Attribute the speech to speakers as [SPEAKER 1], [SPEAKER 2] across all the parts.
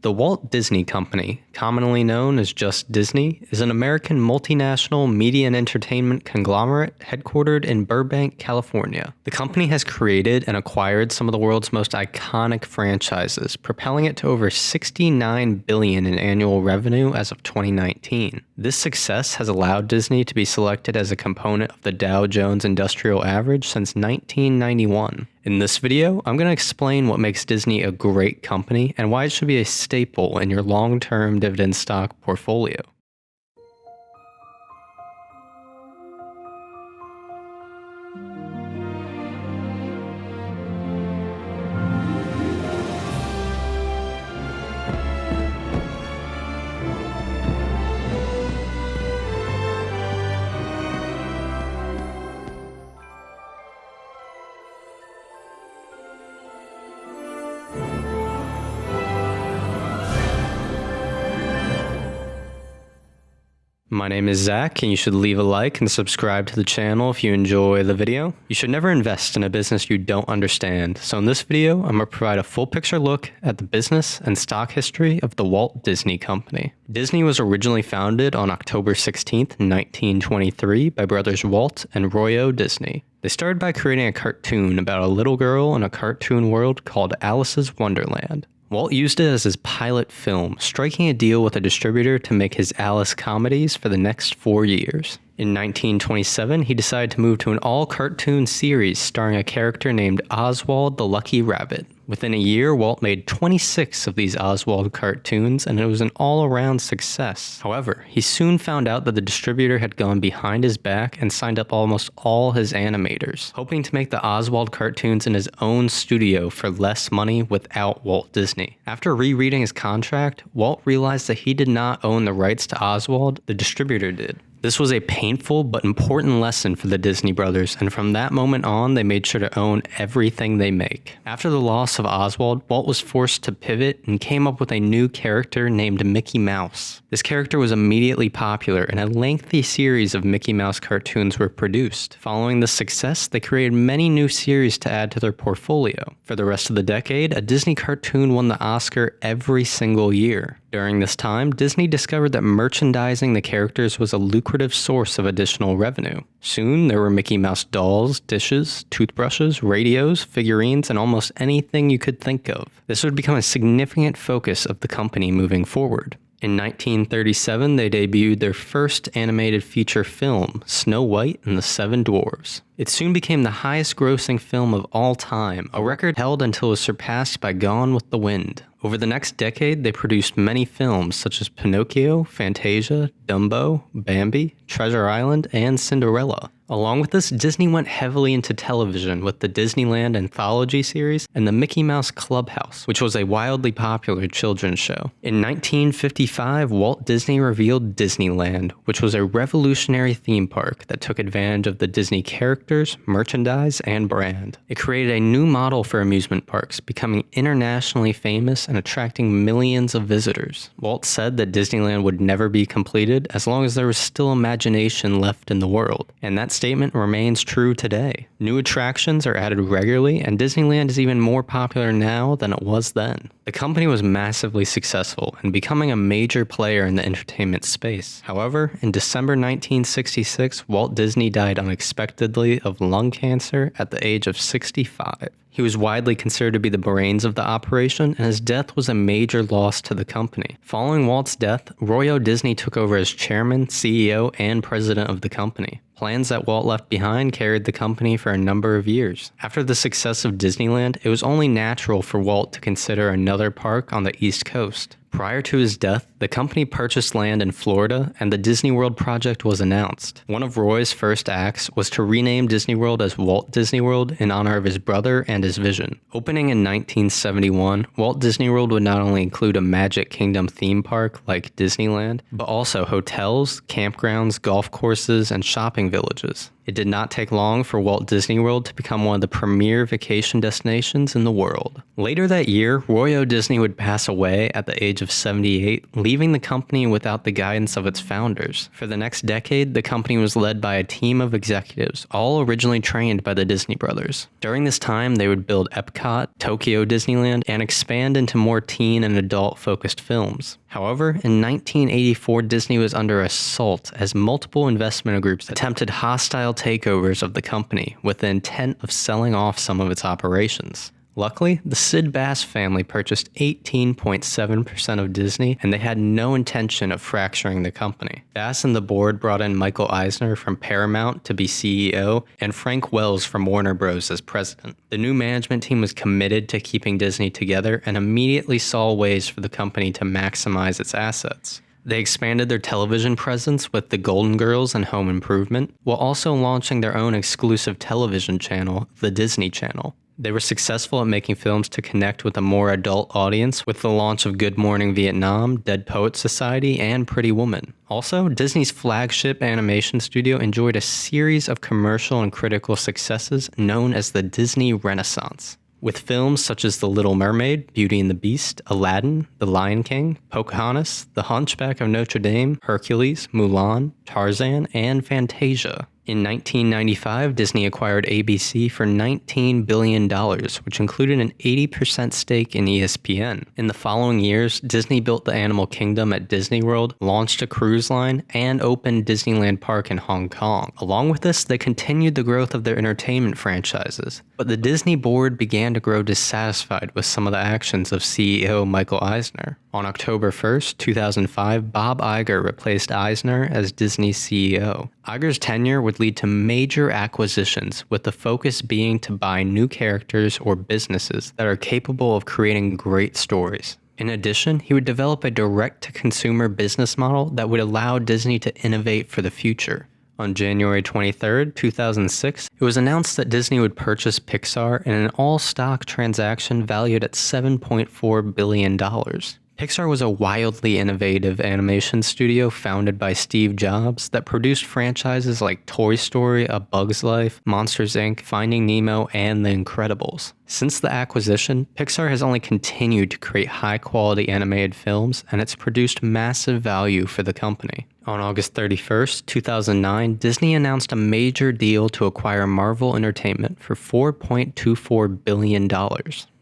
[SPEAKER 1] The Walt Disney Company, commonly known as just Disney, is an American multinational media and entertainment conglomerate headquartered in Burbank, California. The company has created and acquired some of the world's most iconic franchises, propelling it to over $69 billion in annual revenue as of 2019. This success has allowed Disney to be selected as a component of the Dow Jones Industrial Average since 1991. In this video, I'm going to explain what makes Disney a great company and why it should be a staple in your long-term dividend stock portfolio. My name is Zach, and you should leave a like and subscribe to the channel if you enjoy the video. You should never invest in a business you don't understand, so in this video, I'm going to provide a full picture look at the business and stock history of the Walt Disney Company. Disney was originally founded on October 16, 1923 by brothers Walt and Royo Disney. They started by creating a cartoon about a little girl in a cartoon world called Alice's Wonderland. Walt used it as his pilot film, striking a deal with a distributor to make his Alice comedies for the next 4 years. In 1927, he decided to move to an all-cartoon series starring a character named Oswald the Lucky Rabbit. Within a year, Walt made 26 of these Oswald cartoons, and it was an all-around success. However, he soon found out that the distributor had gone behind his back and signed up almost all his animators, hoping to make the Oswald cartoons in his own studio for less money without Walt Disney. After rereading his contract, Walt realized that he did not own the rights to Oswald, the distributor did. This was a painful but important lesson for the Disney brothers, and from that moment on, they made sure to own everything they make. After the loss of Oswald, Walt was forced to pivot and came up with a new character named Mickey Mouse. This character was immediately popular, and a lengthy series of Mickey Mouse cartoons were produced. Following this success, they created many new series to add to their portfolio. For the rest of the decade, a Disney cartoon won the Oscar every single year. During this time, Disney discovered that merchandising the characters was a lucrative source of additional revenue. Soon, there were Mickey Mouse dolls, dishes, toothbrushes, radios, figurines, and almost anything you could think of. This would become a significant focus of the company moving forward. In 1937, they debuted their first animated feature film, Snow White and the Seven Dwarfs. It soon became the highest-grossing film of all time, a record held until it was surpassed by Gone with the Wind. Over the next decade, they produced many films such as Pinocchio, Fantasia, Dumbo, Bambi, Treasure Island, and Cinderella. Along with this, Disney went heavily into television with the Disneyland Anthology series and the Mickey Mouse Clubhouse, which was a wildly popular children's show. In 1955, Walt Disney revealed Disneyland, which was a revolutionary theme park that took advantage of the Disney characters, merchandise, and brand. It created a new model for amusement parks, becoming internationally famous and attracting millions of visitors. Walt said that Disneyland would never be completed as long as there was still imagination left in the world, and that statement remains true today. New attractions are added regularly, and Disneyland is even more popular now than it was then. The company was massively successful in becoming a major player in the entertainment space. However, in December 1966, Walt Disney died unexpectedly of lung cancer at the age of 65. He was widely considered to be the brains of the operation, and his death was a major loss to the company. Following Walt's death, Royo Disney took over as chairman, CEO, and president of the company. Plans that Walt left behind carried the company for a number of years. After the success of Disneyland, it was only natural for Walt to consider another park on the East Coast. Prior to his death, the company purchased land in Florida, and the Disney World project was announced. One of Roy's first acts was to rename Disney World as Walt Disney World in honor of his brother and his vision. Opening in 1971, Walt Disney World would not only include a Magic Kingdom theme park like Disneyland, but also hotels, campgrounds, golf courses, and shopping villages. It did not take long for Walt Disney World to become one of the premier vacation destinations in the world. Later that year, Royo Disney would pass away at the age age of 78, leaving the company without the guidance of its founders. For the next decade, the company was led by a team of executives, all originally trained by the Disney brothers. During this time, they would build Epcot, Tokyo Disneyland, and expand into more teen and adult-focused films. However, in 1984, Disney was under assault as multiple investment groups attempted hostile takeovers of the company with the intent of selling off some of its operations. Luckily, the Sid Bass family purchased 18.7% of Disney, and they had no intention of fracturing the company. Bass and the board brought in Michael Eisner from Paramount to be CEO, and Frank Wells from Warner Bros. As president. The new management team was committed to keeping Disney together and immediately saw ways for the company to maximize its assets. They expanded their television presence with The Golden Girls and Home Improvement, while also launching their own exclusive television channel, the Disney Channel. They were successful at making films to connect with a more adult audience with the launch of Good Morning Vietnam, Dead Poets Society, and Pretty Woman. Also, Disney's flagship animation studio enjoyed a series of commercial and critical successes known as the Disney Renaissance, with films such as The Little Mermaid, Beauty and the Beast, Aladdin, The Lion King, Pocahontas, The Hunchback of Notre Dame, Hercules, Mulan, Tarzan, and Fantasia. In 1995, Disney acquired ABC for $19 billion, which included an 80% stake in ESPN. In the following years, Disney built the Animal Kingdom at Disney World, launched a cruise line, and opened Disneyland Park in Hong Kong. Along with this, they continued the growth of their entertainment franchises. But the Disney board began to grow dissatisfied with some of the actions of CEO Michael Eisner. On October 1st, 2005, Bob Iger replaced Eisner as Disney's CEO. Iger's tenure would lead to major acquisitions, with the focus being to buy new characters or businesses that are capable of creating great stories. In addition, he would develop a direct-to-consumer business model that would allow Disney to innovate for the future. On January 23, 2006, it was announced that Disney would purchase Pixar in an all-stock transaction valued at $7.4 billion. Pixar was a wildly innovative animation studio founded by Steve Jobs that produced franchises like Toy Story, A Bug's Life, Monsters, Inc., Finding Nemo, and The Incredibles. Since the acquisition, Pixar has only continued to create high-quality animated films, and it's produced massive value for the company. On August 31st, 2009, Disney announced a major deal to acquire Marvel Entertainment for $4.24 billion.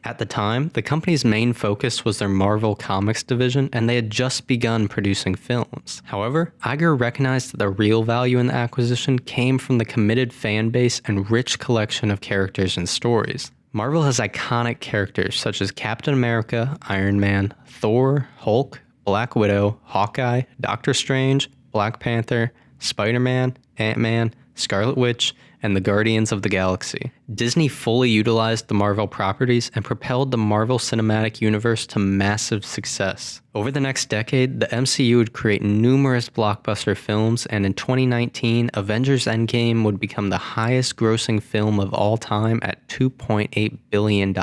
[SPEAKER 1] At the time, the company's main focus was their Marvel Comics division, and they had just begun producing films. However, Iger recognized that the real value in the acquisition came from the committed fan base and rich collection of characters and stories. Marvel has iconic characters such as Captain America, Iron Man, Thor, Hulk, Black Widow, Hawkeye, Doctor Strange, Black Panther, Spider-Man, Ant-Man, Scarlet Witch, and the Guardians of the Galaxy. Disney fully utilized the Marvel properties and propelled the Marvel Cinematic Universe to massive success. Over the next decade, the MCU would create numerous blockbuster films, and in 2019, Avengers Endgame would become the highest grossing film of all time at $2.8 billion.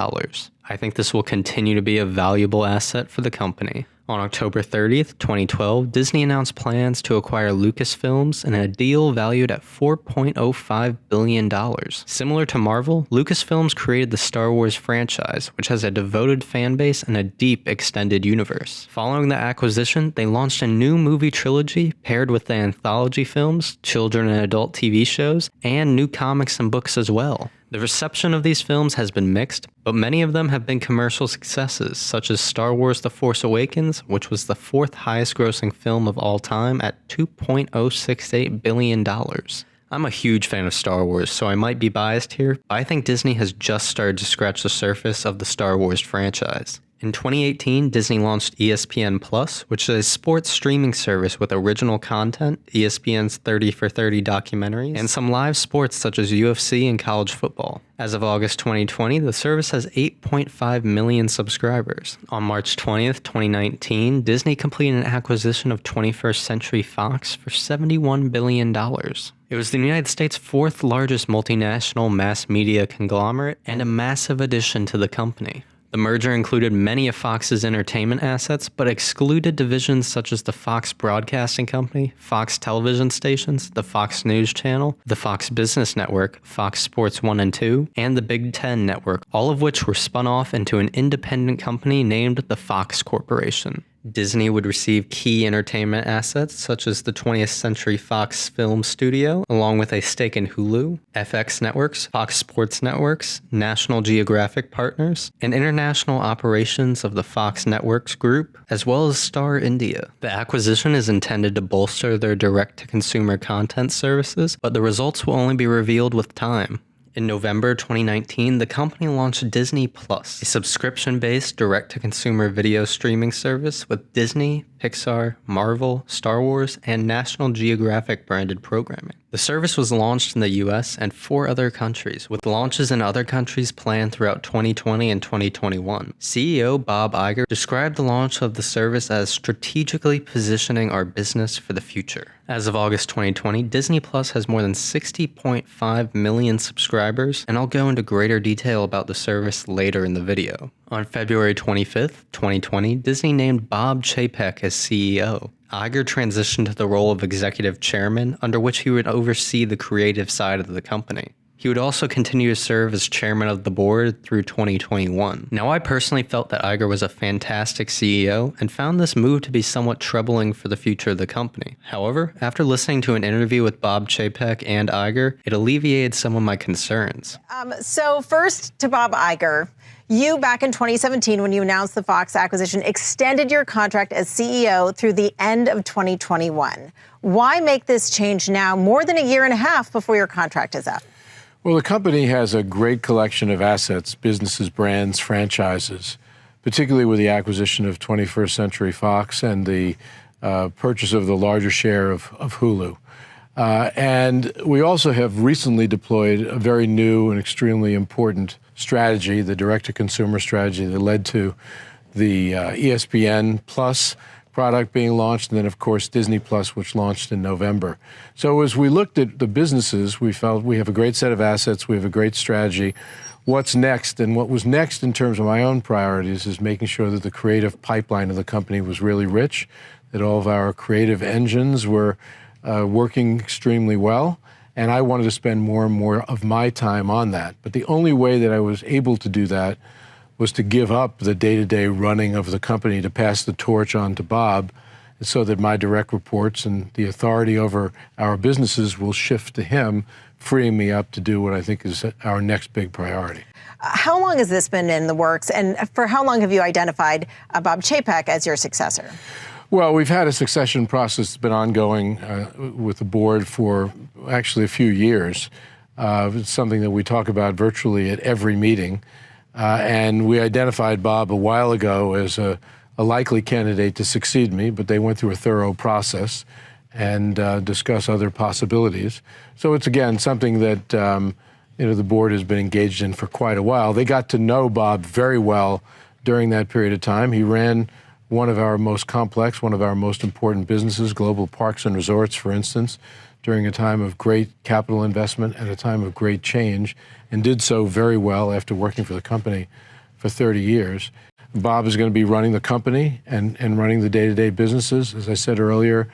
[SPEAKER 1] I think this will continue to be a valuable asset for the company. On October 30th, 2012, Disney announced plans to acquire Lucasfilms in a deal valued at $4.05 billion. Similar to Marvel, Lucasfilms created the Star Wars franchise, which has a devoted fan base and a deep extended universe. Following the acquisition, they launched a new movie trilogy paired with the anthology films, children and adult TV shows, and new comics and books as well. The reception of these films has been mixed, but many of them have been commercial successes, such as Star Wars The Force Awakens, which was the fourth highest grossing film of all time at $2.068 billion. I'm a huge fan of Star Wars, so I might be biased here, but I think Disney has just started to scratch the surface of the Star Wars franchise. In 2018, Disney launched ESPN Plus, which is a sports streaming service with original content, ESPN's 30 for 30 documentaries, and some live sports such as UFC and college football. As of August 2020, the service has 8.5 million subscribers. On March 20th, 2019, Disney completed an acquisition of 21st Century Fox for $71 billion. It was the United States' fourth largest multinational mass media conglomerate and a massive addition to the company. The merger included many of Fox's entertainment assets, but excluded divisions such as the Fox Broadcasting Company, Fox television stations, the Fox News Channel, the Fox Business Network, Fox Sports 1 and 2, and the Big Ten Network, all of which were spun off into an independent company named the Fox Corporation. Disney would receive key entertainment assets such as the 20th Century Fox Film Studio, along with a stake in Hulu, FX Networks, Fox Sports Networks, National Geographic Partners, and international operations of the Fox Networks Group, as well as Star India. The acquisition is intended to bolster their direct-to-consumer content services, but the results will only be revealed with time. In November 2019, the company launched Disney Plus, a subscription-based direct-to-consumer video streaming service with Disney, Pixar, Marvel, Star Wars, and National Geographic branded programming. The service was launched in the US and 4 other countries, with launches in other countries planned throughout 2020 and 2021. CEO Bob Iger described the launch of the service as strategically positioning our business for the future. As of August 2020, Disney Plus has more than 60.5 million subscribers, and I'll go into greater detail about the service later in the video. On February 25th, 2020, Disney named Bob Chapek as CEO. Iger transitioned to the role of executive chairman, under which he would oversee the creative side of the company. He would also continue to serve as chairman of the board through 2021. Now, I personally felt that Iger was a fantastic CEO and found this move to be somewhat troubling for the future of the company. However, after listening to an interview with Bob Chapek and Iger, it alleviated some of my concerns.
[SPEAKER 2] So first to Bob Iger. You, back in 2017, when you announced the Fox acquisition, extended your contract as CEO through the end of 2021. Why make this change now, more than a year and a half before your contract is up?
[SPEAKER 3] Well, the company has a great collection of assets, businesses, brands, franchises, particularly with the acquisition of 21st Century Fox and the purchase of the larger share of Hulu. And we also have recently deployed a very new and extremely important strategy, the direct-to-consumer strategy that led to the ESPN Plus product being launched, and then, of course, Disney Plus, which launched in November. So as we looked at the businesses, we felt we have a great set of assets, we have a great strategy. What's next? And what was next in terms of my own priorities is making sure that the creative pipeline of the company was really rich, that all of our creative engines were working extremely well, and I wanted to spend more and more of my time on that. But the only way that I was able to do that was to give up the day-to-day running of the company, to pass the torch on to Bob, so that my direct reports and the authority over our businesses will shift to him, freeing me up to do what I think is our next big priority.
[SPEAKER 2] How long has this been in the works, and for how long have you identified Bob Chapek as your successor?
[SPEAKER 3] Well, we've had a succession process that's been ongoing with the board for actually a few years. It's something that we talk about virtually at every meeting. And we identified Bob a while ago as a likely candidate to succeed me, but they went through a thorough process and discuss other possibilities. So it's, again, something that the board has been engaged in for quite a while. They got to know Bob very well during that period of time. He ran one of our most complex, one of our most important businesses, Global Parks and Resorts, for instance, during a time of great capital investment and a time of great change, and did so very well after working for the company for 30 years. Bob is going to be running the company and running the day-to-day businesses. As I said earlier,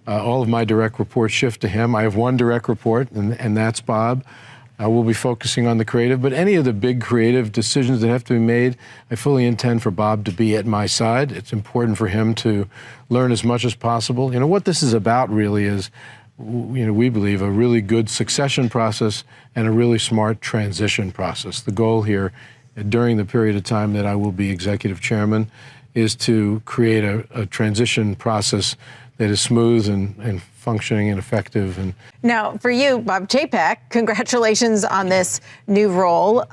[SPEAKER 3] all of my direct reports shift to him. I have one direct report, and that's Bob. We'll be focusing on the creative, but any of the big creative decisions that have to be made, I fully intend for Bob to be at my side. It's important for him to learn as much as possible. What this is about really is, we believe, a really good succession process and a really smart transition process. The goal here, during the period of time that I will be executive chairman, is to create a transition process that is smooth and functioning and effective. And
[SPEAKER 2] now, for you, Bob Chapek, congratulations on this new role.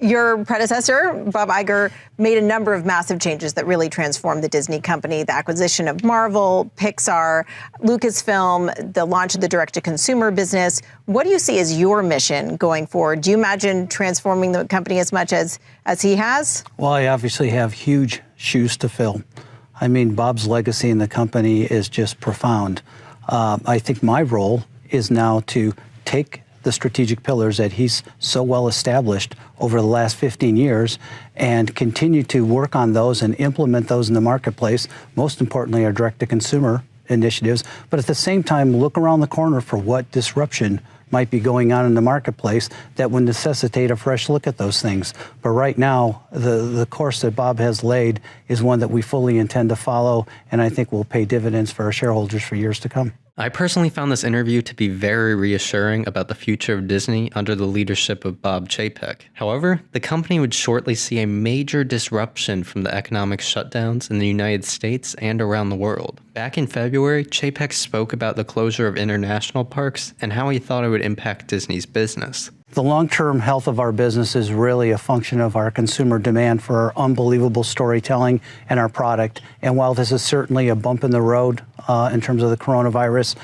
[SPEAKER 2] Your predecessor, Bob Iger, made a number of massive changes that really transformed the Disney company: the acquisition of Marvel, Pixar, Lucasfilm, the launch of the direct-to-consumer business. What do you see as your mission going forward? Do you imagine transforming the company as much as he has?
[SPEAKER 4] Well, I obviously have huge shoes to fill. I mean, Bob's legacy in the company is just profound. I think my role is now to take the strategic pillars that he's so well established over the last 15 years and continue to work on those and implement those in the marketplace, most importantly our direct-to-consumer initiatives, but at the same time look around the corner for what disruption might be going on in the marketplace that would necessitate a fresh look at those things. But right now, the course that Bob has laid is one that we fully intend to follow, and I think will pay dividends for our shareholders for years to come.
[SPEAKER 1] I personally found this interview to be very reassuring about the future of Disney under the leadership of Bob Chapek. However, the company would shortly see a major disruption from the economic shutdowns in the United States and around the world. Back in February, Chapek spoke about the closure of international parks and how he thought it would impact Disney's business.
[SPEAKER 4] The long-term health of our business is really a function of our consumer demand for our unbelievable storytelling and our product. And while this is certainly a bump in the road in terms of the coronavirus,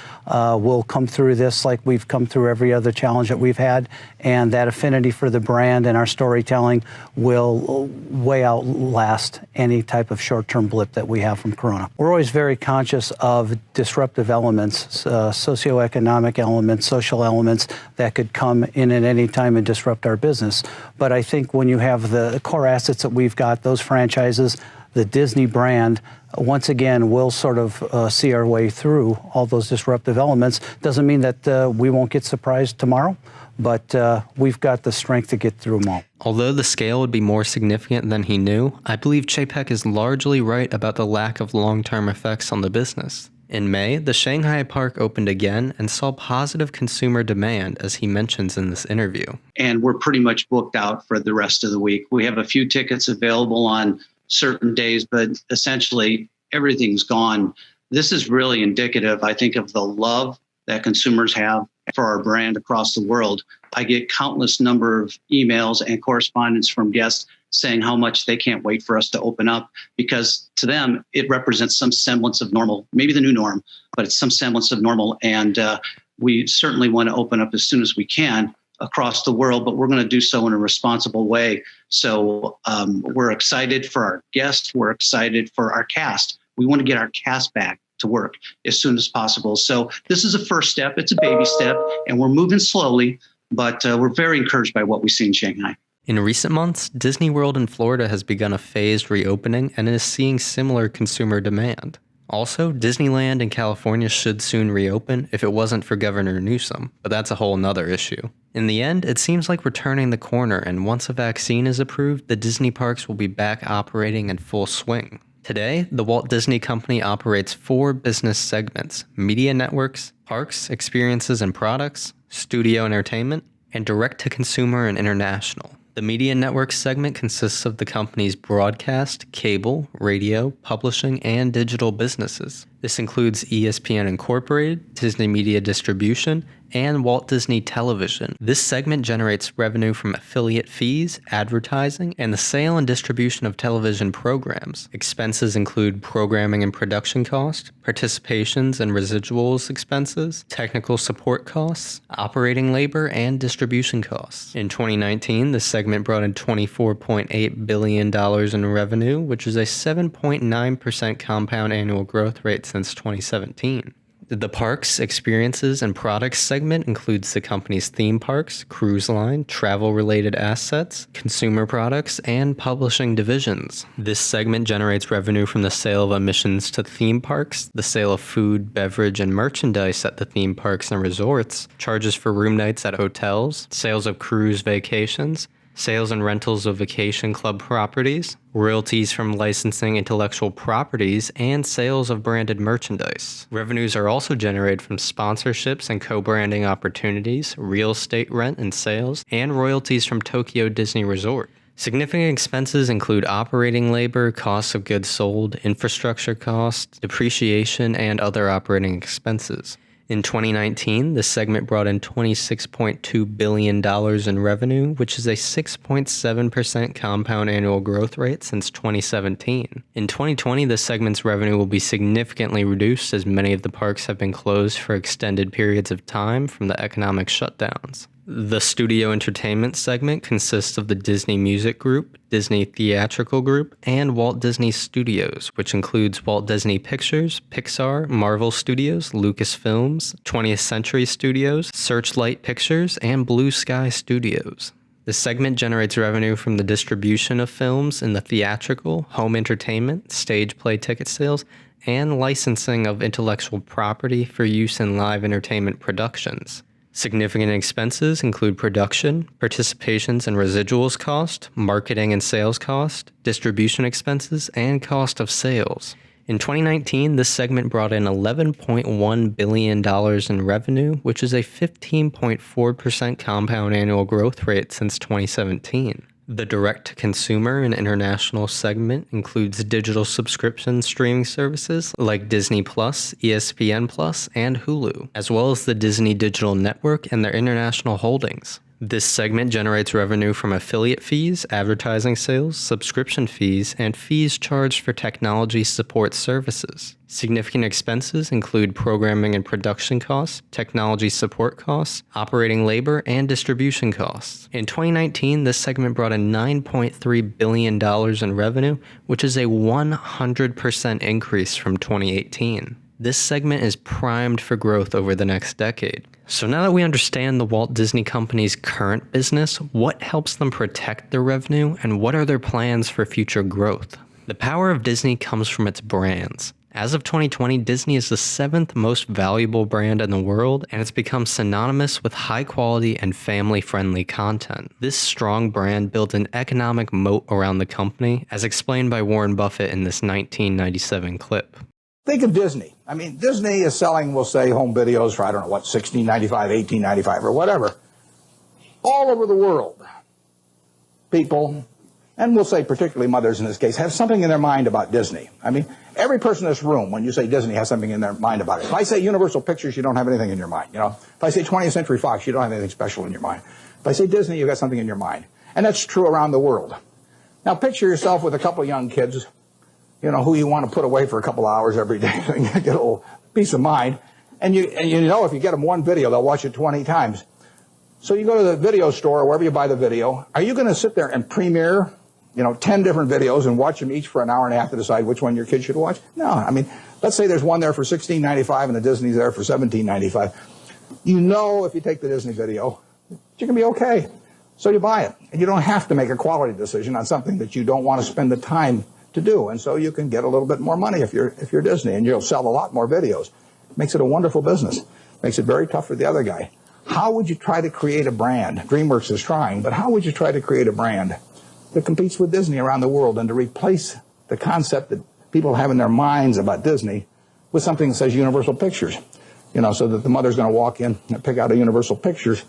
[SPEAKER 4] we'll come through this like we've come through every other challenge that we've had. And that affinity for the brand and our storytelling will way outlast any type of short-term blip that we have from Corona. We're always very conscious of disruptive elements, socioeconomic elements, social elements that could come in at any time and disrupt our business. But I think when you have the core assets that we've got, those franchises, the Disney brand, once again, we'll sort of see our way through all those disruptive elements. Doesn't mean that we won't get surprised tomorrow, but we've got the strength to get through them all.
[SPEAKER 1] Although the scale would be more significant than he knew, I believe Chapek is largely right about the lack of long-term effects on the business. In May, the Shanghai park opened again and saw positive consumer demand, as he mentions in this interview.
[SPEAKER 5] And we're pretty much booked out for the rest of the week. We have a few tickets available on certain days, but essentially everything's gone. This is really indicative, I think, of the love that consumers have for our brand across the world. I get countless number of emails and correspondence from guests saying how much they can't wait for us to open up, because to them, it represents some semblance of normal, maybe the new norm, but it's some semblance of normal. And we certainly want to open up as soon as we can across the world, but we're going to do so in a responsible way. So we're excited for our guests. We're excited for our cast. We want to get our cast back to work as soon as possible. So this is a first step. It's a baby step, and we're moving slowly, but we're very encouraged by what we see in Shanghai.
[SPEAKER 1] In recent months, Disney World in Florida has begun a phased reopening and is seeing similar consumer demand. Also, Disneyland in California should soon reopen if it wasn't for Governor Newsom, but that's a whole nother issue. In the end, it seems like we're turning the corner, and once a vaccine is approved, the Disney parks will be back operating in full swing. Today, the Walt Disney Company operates 4 business segments: media networks, parks, experiences and products, studio entertainment, and direct-to-consumer and international. The media network segment consists of the company's broadcast, cable, radio, publishing, and digital businesses. This includes ESPN Incorporated, Disney Media Distribution, and Walt Disney Television. This segment generates revenue from affiliate fees, advertising, and the sale and distribution of television programs. Expenses include programming and production costs, participations and residuals expenses, technical support costs, operating labor, and distribution costs. In 2019, the segment brought in $24.8 billion in revenue, which is a 7.9% compound annual growth rate since 2017. The Parks, Experiences, and Products segment includes the company's theme parks, cruise line, travel-related assets, consumer products, and publishing divisions. This segment generates revenue from the sale of admissions to theme parks, the sale of food, beverage, and merchandise at the theme parks and resorts, charges for room nights at hotels, sales of cruise vacations, sales and rentals of vacation club properties, royalties from licensing intellectual properties, and sales of branded merchandise. Revenues are also generated from sponsorships and co-branding opportunities, real estate rent and sales, and royalties from Tokyo Disney Resort. Significant expenses include operating labor, costs of goods sold, infrastructure costs, depreciation, and other operating expenses. In 2019, the segment brought in $26.2 billion in revenue, which is a 6.7% compound annual growth rate since 2017. In 2020, the segment's revenue will be significantly reduced as many of the parks have been closed for extended periods of time from the economic shutdowns. The Studio Entertainment segment consists of the Disney Music Group, Disney Theatrical Group, and Walt Disney Studios, which includes Walt Disney Pictures, Pixar, Marvel Studios, Lucasfilms, 20th Century Studios, Searchlight Pictures, and Blue Sky Studios. The segment generates revenue from the distribution of films in the theatrical, home entertainment, stage play ticket sales, and licensing of intellectual property for use in live entertainment productions. Significant expenses include production, participations and residuals cost, marketing and sales cost, distribution expenses, and cost of sales. In 2019, this segment brought in $11.1 billion in revenue, which is a 15.4% compound annual growth rate since 2017. The direct-to-consumer and international segment includes digital subscription streaming services like Disney+, ESPN+, and Hulu, as well as the Disney Digital Network and their international holdings. This segment generates revenue from affiliate fees, advertising sales, subscription fees, and fees charged for technology support services. Significant expenses include programming and production costs, technology support costs, operating labor, and distribution costs. In 2019, this segment brought in $9.3 billion in revenue, which is a 100% increase from 2018. This segment is primed for growth over the next decade. So now that we understand the Walt Disney Company's current business, what helps them protect their revenue, and what are their plans for future growth? The power of Disney comes from its brands. As of 2020, Disney is the 7th most valuable brand in the world, and it's become synonymous with high quality and family-friendly content. This strong brand built an economic moat around the company, as explained by Warren Buffett in this 1997 clip.
[SPEAKER 6] Think of Disney. I mean, Disney is selling, we'll say, home videos for, I don't know what, $16.95, $18.95, or whatever. All over the world, people, and we'll say particularly mothers in this case, have something in their mind about Disney. I mean, every person in this room, when you say Disney, has something in their mind about it. If I say Universal Pictures, you don't have anything in your mind. You know, if I say 20th Century Fox, you don't have anything special in your mind. If I say Disney, you've got something in your mind. And that's true around the world. Now, picture yourself with a couple of young kids, you know, who you want to put away for a couple hours every day so you get a little peace of mind. And you know if you get them one video, they'll watch it 20 times. So you go to the video store or wherever you buy the video. Are you going to sit there and premiere, 10 different videos and watch them each for an hour and a half to decide which one your kid should watch? No. I mean, let's say there's one there for $16.95 and the Disney's there for $17.95. You know if you take the Disney video, you're going to be okay. So you buy it. And you don't have to make a quality decision on something that you don't want to spend the time to do, and so you can get a little bit more money if you're Disney, and you'll sell a lot more videos. Makes it a wonderful business. Makes it very tough for the other guy. How would you try to create a brand? DreamWorks is trying, but how would you try to create a brand that competes with Disney around the world and to replace the concept that people have in their minds about Disney with something that says Universal Pictures? So that the mother's going to walk in and pick out a Universal Pictures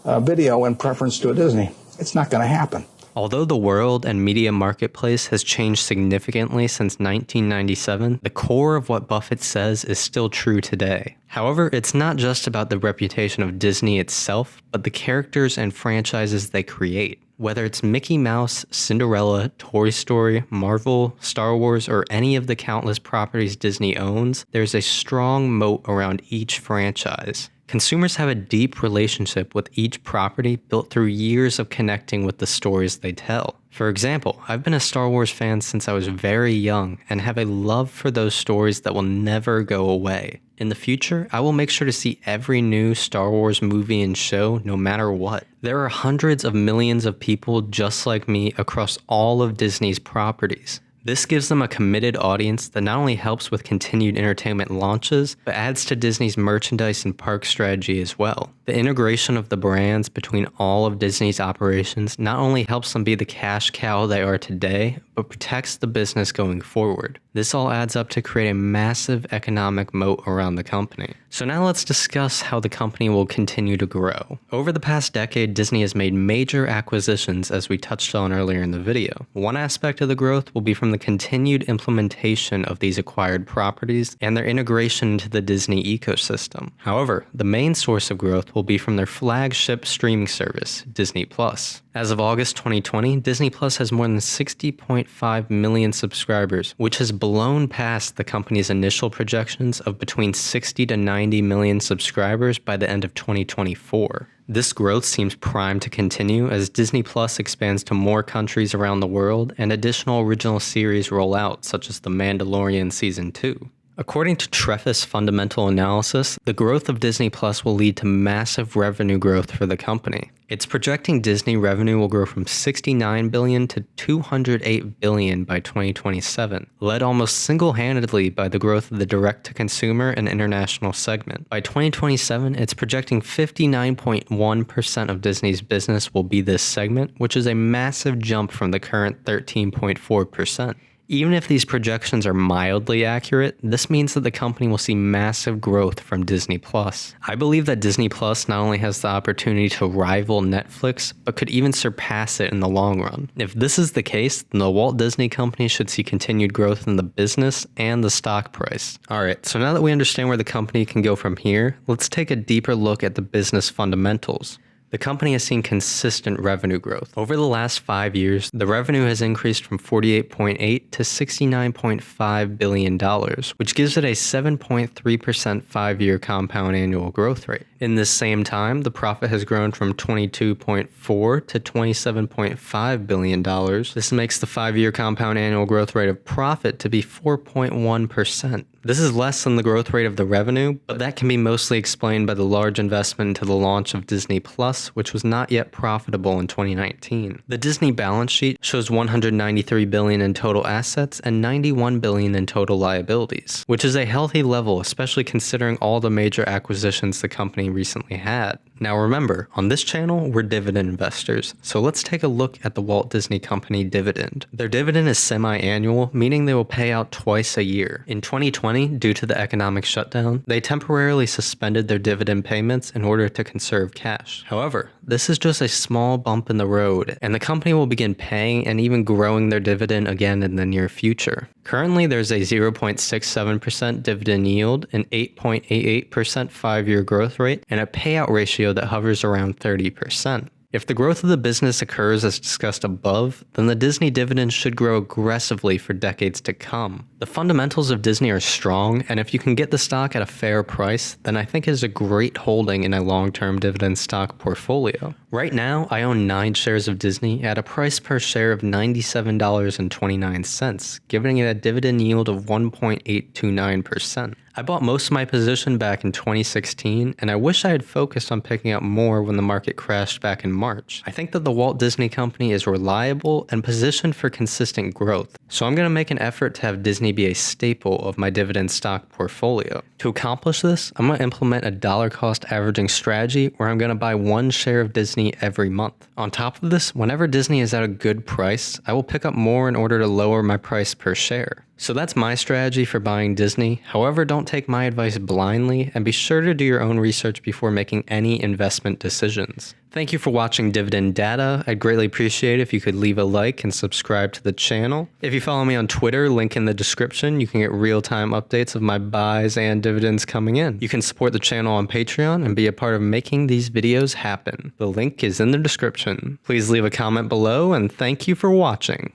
[SPEAKER 6] video in preference to a Disney. It's not going to happen.
[SPEAKER 1] Although the world and media marketplace has changed significantly since 1997, the core of what Buffett says is still true today. However, it's not just about the reputation of Disney itself, but the characters and franchises they create. Whether it's Mickey Mouse, Cinderella, Toy Story, Marvel, Star Wars, or any of the countless properties Disney owns, there's a strong moat around each franchise. Consumers have a deep relationship with each property built through years of connecting with the stories they tell. For example, I've been a Star Wars fan since I was very young and have a love for those stories that will never go away. In the future, I will make sure to see every new Star Wars movie and show no matter what. There are hundreds of millions of people just like me across all of Disney's properties. This gives them a committed audience that not only helps with continued entertainment launches, but adds to Disney's merchandise and park strategy as well. The integration of the brands between all of Disney's operations not only helps them be the cash cow they are today, but protects the business going forward. This all adds up to create a massive economic moat around the company. So now let's discuss how the company will continue to grow. Over the past decade, Disney has made major acquisitions, as we touched on earlier in the video. One aspect of the growth will be from the continued implementation of these acquired properties and their integration into the Disney ecosystem. However, the main source of growth will be from their flagship streaming service, Disney+. As of August 2020, Disney Plus has more than 60.5 million subscribers, which has blown past the company's initial projections of between 60 to 90 million subscribers by the end of 2024. This growth seems primed to continue as Disney Plus expands to more countries around the world and additional original series roll out, such as The Mandalorian Season 2. According to Trefis Fundamental Analysis, the growth of Disney Plus will lead to massive revenue growth for the company. It's projecting Disney revenue will grow from $69 billion to $208 billion by 2027, led almost single-handedly by the growth of the direct-to-consumer and international segment. By 2027, it's projecting 59.1% of Disney's business will be this segment, which is a massive jump from the current 13.4%. Even if these projections are mildly accurate, this means that the company will see massive growth from Disney Plus. I believe that Disney Plus not only has the opportunity to rival Netflix, but could even surpass it in the long run. If this is the case, then the Walt Disney Company should see continued growth in the business and the stock price. Alright, so now that we understand where the company can go from here, let's take a deeper look at the business fundamentals. The company has seen consistent revenue growth. Over the last 5 years, the revenue has increased from $48.8 to $69.5 billion, which gives it a 7.3% 5-year compound annual growth rate. In this same time, the profit has grown from $22.4 to $27.5 billion. This makes the 5-year compound annual growth rate of profit to be 4.1%. This is less than the growth rate of the revenue, but that can be mostly explained by the large investment into the launch of Disney Plus, which was not yet profitable in 2019. The Disney balance sheet shows $193 billion in total assets and $91 billion in total liabilities, which is a healthy level, especially considering all the major acquisitions the company recently had. Now remember, on this channel, we're dividend investors, so let's take a look at the Walt Disney Company dividend. Their dividend is semi-annual, meaning they will pay out twice a year. In 2020, due to the economic shutdown, they temporarily suspended their dividend payments in order to conserve cash. However, this is just a small bump in the road, and the company will begin paying and even growing their dividend again in the near future. Currently, there's a 0.67% dividend yield, an 8.88% 5-year growth rate, and a payout ratio that hovers around 30%. If the growth of the business occurs as discussed above, then the Disney dividend should grow aggressively for decades to come. The fundamentals of Disney are strong, and if you can get the stock at a fair price, then I think it is a great holding in a long-term dividend stock portfolio. Right now, I own 9 shares of Disney at a price per share of $97.29, giving it a dividend yield of 1.829%. I bought most of my position back in 2016, and I wish I had focused on picking up more when the market crashed back in March. I think that the Walt Disney Company is reliable and positioned for consistent growth, so I'm going to make an effort to have Disney be a staple of my dividend stock portfolio. To accomplish this, I'm going to implement a dollar cost averaging strategy where I'm going to buy 1 share of Disney every month. On top of this, whenever Disney is at a good price, I will pick up more in order to lower my price per share. So that's my strategy for buying Disney. However, don't take my advice blindly and be sure to do your own research before making any investment decisions. Thank you for watching Dividend Data. I'd greatly appreciate it if you could leave a like and subscribe to the channel. If you follow me on Twitter, link in the description, you can get real-time updates of my buys and dividends coming in. You can support the channel on Patreon and be a part of making these videos happen. The link is in the description. Please leave a comment below and thank you for watching.